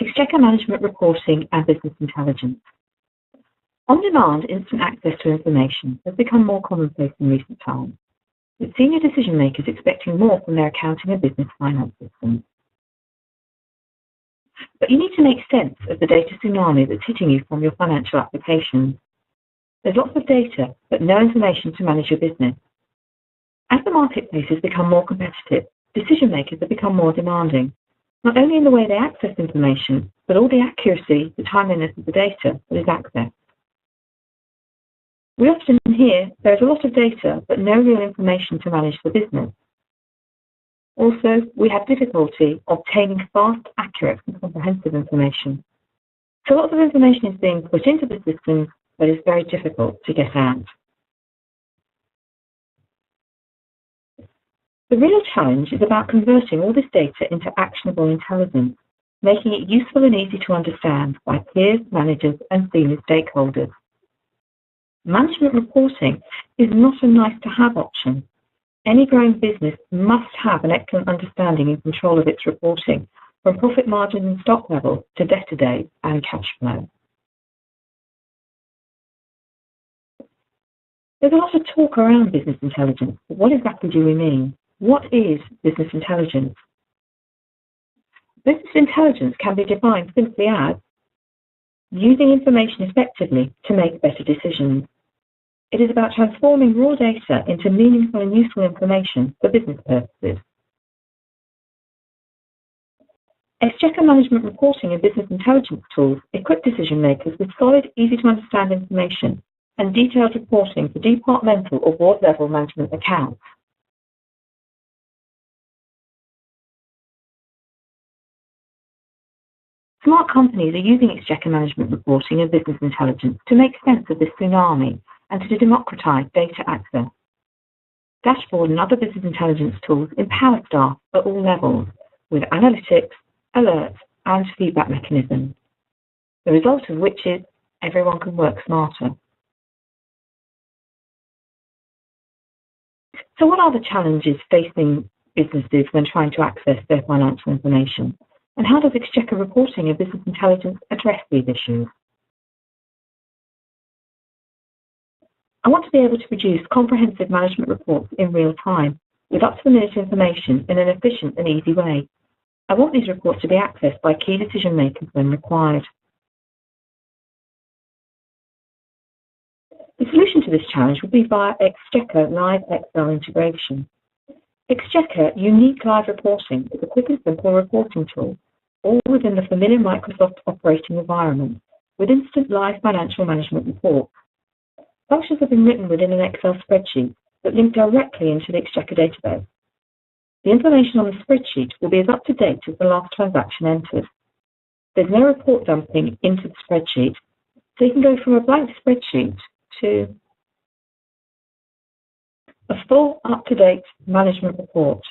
Exchequer management reporting and business intelligence. On-demand instant access to information has become more commonplace in recent times, with senior decision makers expecting more from their accounting and business finance systems. But you need to make sense of the data tsunami that's hitting you from your financial applications. There's lots of data, but no information to manage your business. As the marketplace has become more competitive, decision makers have become more demanding, not only in the way they access information, but all the accuracy, the timeliness of the data that is accessed. We often hear there is a lot of data, but no real information to manage the business. Also, we have difficulty obtaining fast, accurate, and comprehensive information. So lots of information is being put into the system, but it's very difficult to get out. The real challenge is about converting all this data into actionable intelligence, making it useful and easy to understand by peers, managers, and senior stakeholders. Management reporting is not a nice-to-have option. Any growing business must have an excellent understanding and control of its reporting, from profit margin and stock levels to debtor days and cash flow. There's a lot of talk around business intelligence, but what exactly do we mean? What is business intelligence? Business intelligence can be defined simply as using information effectively to make better decisions. It is about transforming raw data into meaningful and useful information for business purposes. Exchequer management reporting and business intelligence tools equip decision makers with solid, easy-to-understand information and detailed reporting for departmental or board-level management accounts. Smart companies are using Exchequer management reporting and business intelligence to make sense of this tsunami and to democratize data access. Dashboard and other business intelligence tools empower staff at all levels with analytics, alerts, and feedback mechanisms, the result of which is everyone can work smarter. So what are the challenges facing businesses when trying to access their financial information? And how does Exchequer reporting and business intelligence address these issues? I want to be able to produce comprehensive management reports in real time with up-to-the-minute information in an efficient and easy way. I want these reports to be accessed by key decision makers when required. The solution to this challenge will be via Exchequer Live Excel integration. Exchequer Unique Live Reporting is a quick and simple reporting tool, all within the familiar Microsoft operating environment, with instant live financial management reports. Functions have been written within an Excel spreadsheet that link directly into the Exchequer database. The information on the spreadsheet will be as up-to-date as the last transaction entered. There's no report dumping into the spreadsheet, so you can go from a blank spreadsheet to a full, up-to-date management report.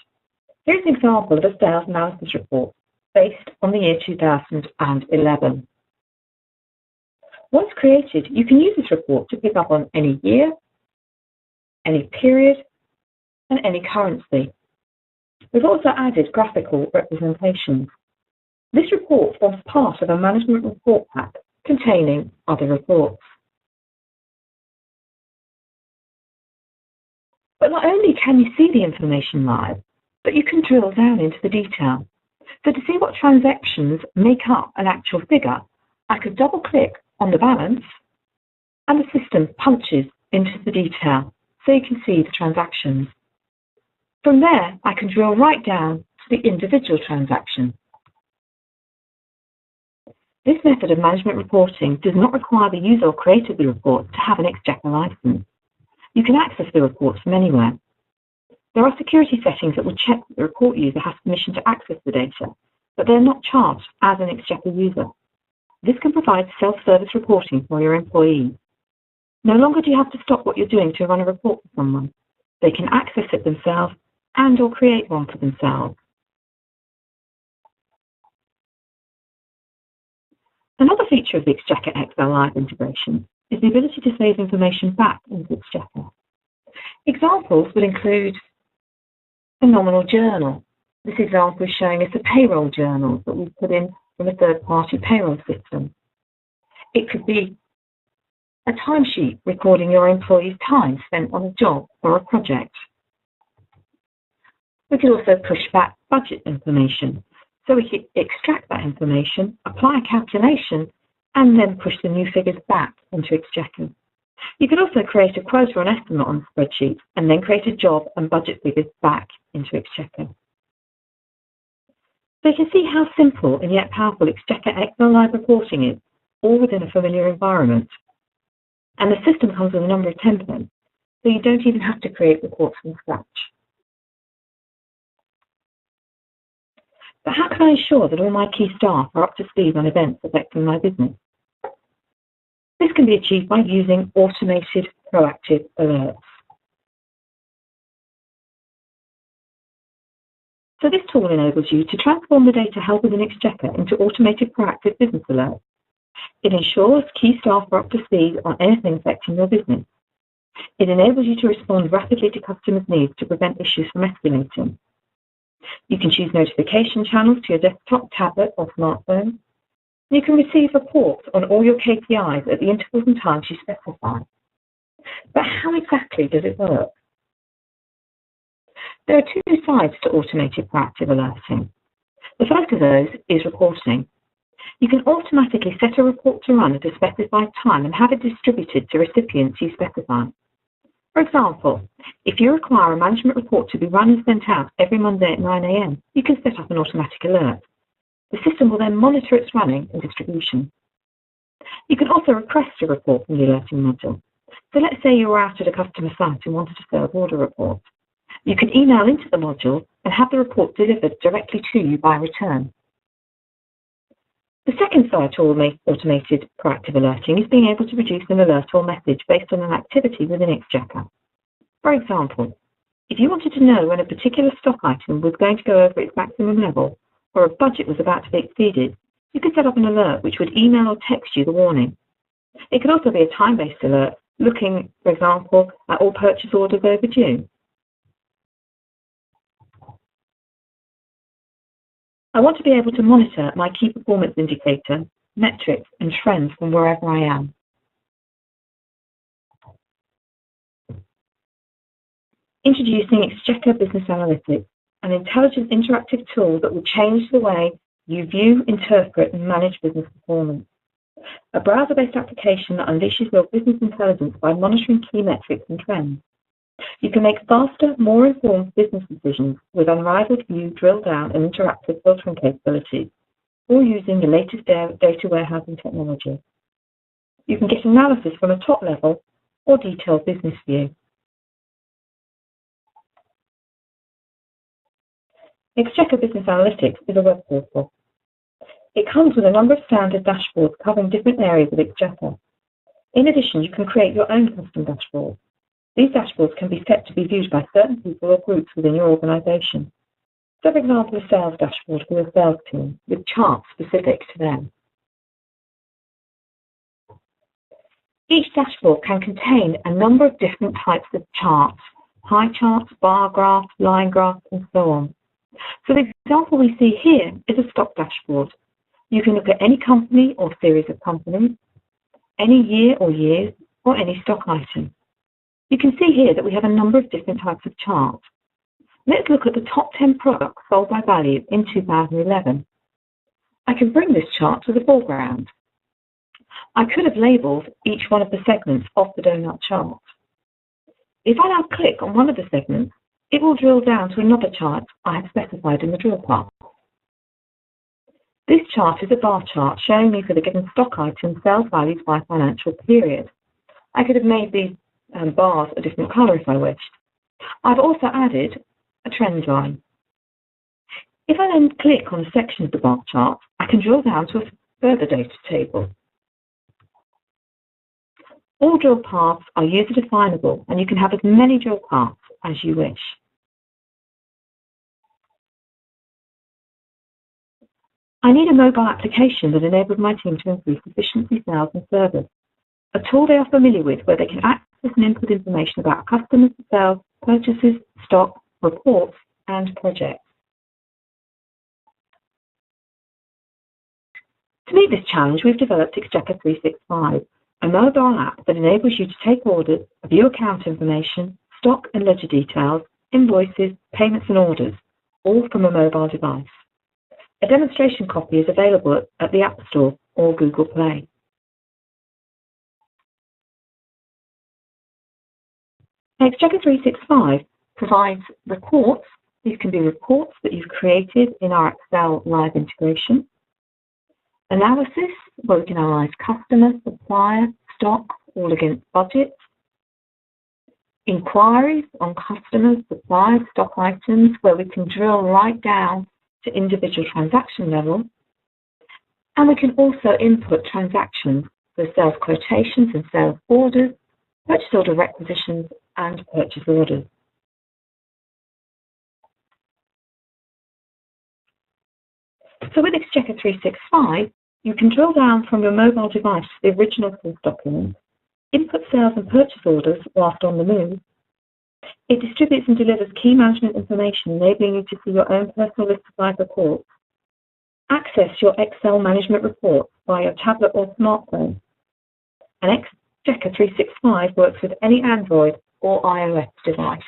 Here's an example of a sales analysis report based on the year 2011. Once created, you can use this report to pick up on any year, any period, and any currency. We've also added graphical representations. This report forms part of a management report pack containing other reports. But not only can you see the information live, but you can drill down into the detail. So to see what transactions make up an actual figure, I could double-click on the balance, and the system punches into the detail so you can see the transactions. From there, I can drill right down to the individual transaction. This method of management reporting does not require the user or creator of the report to have an Exchequer license. You can access the reports from anywhere. There are security settings that will check that the report user has permission to access the data, but they're not charged as an Exchequer user. This can provide self-service reporting for your employees. No longer do you have to stop what you're doing to run a report for someone. They can access it themselves and or create one for themselves. Another feature of the Exchequer Excel Live integration is the ability to save information back into Exchequer. Examples would include a nominal journal. This example is showing us a payroll journal that we put in from a third-party payroll system. It could be a timesheet recording your employee's time spent on a job or a project. We could also push back budget information, so we could extract that information, apply a calculation, and then push the new figures back into Exchequer. You could also create a quote or an estimate on the spreadsheet, and then create a job and budget figures back into Exchequer. So you can see how simple and yet powerful Exchequer Excel Live reporting is, all within a familiar environment. And the system comes with a number of templates, so you don't even have to create reports from scratch. But how can I ensure that all my key staff are up to speed on events affecting my business? This can be achieved by using automated proactive alerts. So this tool enables you to transform the data held within Exchequer into automated proactive business alerts. It ensures key staff are up to speed on anything affecting your business. It enables you to respond rapidly to customers' needs to prevent issues from escalating. You can choose notification channels to your desktop, tablet, or smartphone. You can receive reports on all your KPIs at the intervals and times you specify. But how exactly does it work? There are two sides to automated proactive alerting. The first of those is reporting. You can automatically set a report to run at a specified time and have it distributed to recipients you specify. For example, if you require a management report to be run and sent out every Monday at 9 a.m., you can set up an automatic alert. The system will then monitor its running and distribution. You can also request a report from the alerting module. So let's say you were out at a customer site and wanted a sales order report. You can email into the module and have the report delivered directly to you by return. The second side to automated proactive alerting is being able to produce an alert or message based on an activity within Exchequer. For example, if you wanted to know when a particular stock item was going to go over its maximum level, or a budget was about to be exceeded, you could set up an alert which would email or text you the warning. It could also be a time-based alert, looking, for example, at all purchase orders overdue. I want to be able to monitor my key performance indicator, metrics, and trends from wherever I am. Introducing Exchequer Business Analytics, an intelligent interactive tool that will change the way you view, interpret, and manage business performance. A browser-based application that unleashes your business intelligence by monitoring key metrics and trends. You can make faster, more informed business decisions with unrivaled view, drill down, and interactive filtering capabilities, all using the latest data warehousing technology. You can get analysis from a top level or detailed business view. Exchequer Business Analytics is a web portal. It comes with a number of standard dashboards covering different areas of Exchequer. In addition, you can create your own custom dashboards. These dashboards can be set to be viewed by certain people or groups within your organization. So, for example, a sales dashboard for your sales team with charts specific to them. Each dashboard can contain a number of different types of charts, pie charts, bar graphs, line graphs, and so on. So the example we see here is a stock dashboard. You can look at any company or series of companies, any year or years, or any stock item. You can see here that we have a number of different types of charts. Let's look at the top 10 products sold by value in 2011. I can bring this chart to the foreground. I could have labelled each one of the segments of the donut chart. If I now click on one of the segments, it will drill down to another chart I have specified in the drill path. This chart is a bar chart showing me for the given stock item sales values by financial period. I could have made these bars a different colour if I wished. I've also added a trend line. If I then click on a section of the bar chart, I can drill down to a further data table. All drill paths are user definable, and you can have as many drill paths as you wish. I need a mobile application that enables my team to increase efficiency, sales, and service. A tool they are familiar with where they can access and input information about customers, sales, purchases, stock, reports, and projects. To meet this challenge, we've developed Exchequer 365, a mobile app that enables you to take orders, view account information, stock and ledger details, invoices, payments and orders, all from a mobile device. A demonstration copy is available at the App Store or Google Play. Exchequer 365 provides reports. These can be reports that you've created in our Excel live integration. Analysis, where we can analyze customer, supplier, stock, all against budget. Inquiries on customers, suppliers, stock items, where we can drill right down to individual transaction level. And we can also input transactions for sales quotations and sales orders, purchase order requisitions, and purchase orders. So with Exchequer 365, you can drill down from your mobile device to the original source document, input sales and purchase orders whilst on the move. It distributes and delivers key management information, enabling you to see your own personal list of live reports. Access your Excel management reports via your tablet or smartphone. And Exchequer 365 works with any Android or iOS device.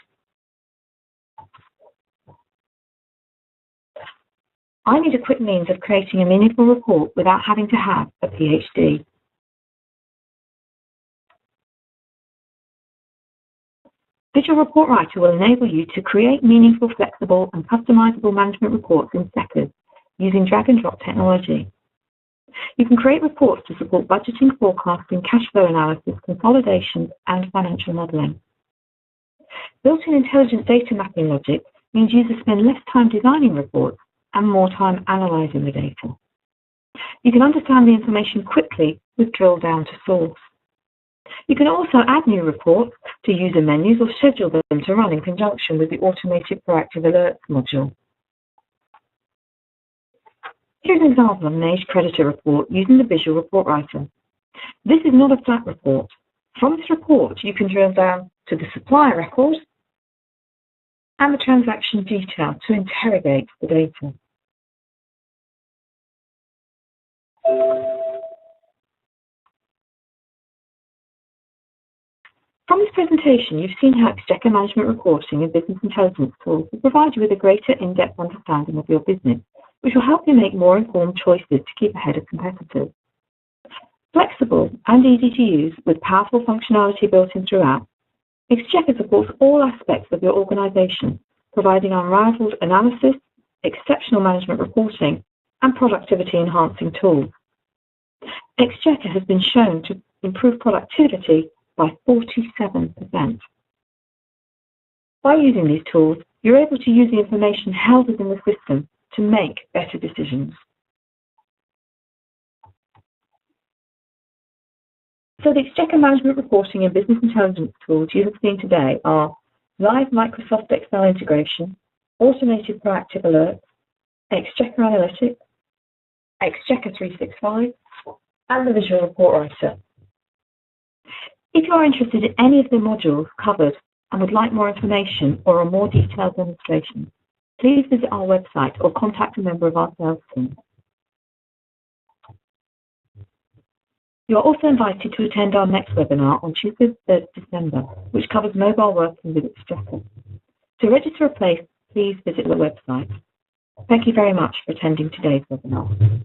I need a quick means of creating a meaningful report without having to have a PhD. Visual Report Writer will enable you to create meaningful, flexible, and customizable management reports in seconds using drag-and-drop technology. You can create reports to support budgeting, forecasting, cash flow analysis, consolidation, and financial modeling. Built-in intelligent data mapping logic means users spend less time designing reports and more time analyzing the data. You can understand the information quickly with drill down to source. You can also add new reports to user menus or schedule them to run in conjunction with the automated proactive alerts module. Here's an example of an aged creditor report using the Visual Report Writer. This is not a flat report. From this report, you can drill down to the supplier record and the transaction detail to interrogate the data. From this presentation, you've seen how Exchequer management reporting and business intelligence tools will provide you with a greater in-depth understanding of your business, which will help you make more informed choices to keep ahead of competitors. Flexible and easy to use with powerful functionality built in throughout, Exchequer supports all aspects of your organization, providing unrivaled analysis, exceptional management reporting, and productivity-enhancing tools. Exchequer has been shown to improve productivity by 47%. By using these tools, you're able to use the information held within the system to make better decisions. So the Exchequer management reporting and business intelligence tools you have seen today are live Microsoft Excel integration, automated proactive alerts, Exchequer Analytics, Exchequer 365, and the Visual Report Writer. If you are interested in any of the modules covered and would like more information or a more detailed demonstration, please visit our website or contact a member of our sales team. You are also invited to attend our next webinar on Tuesday, 3rd December, which covers mobile working with Exchequer. To register a place, please visit the website. Thank you very much for attending today's webinar.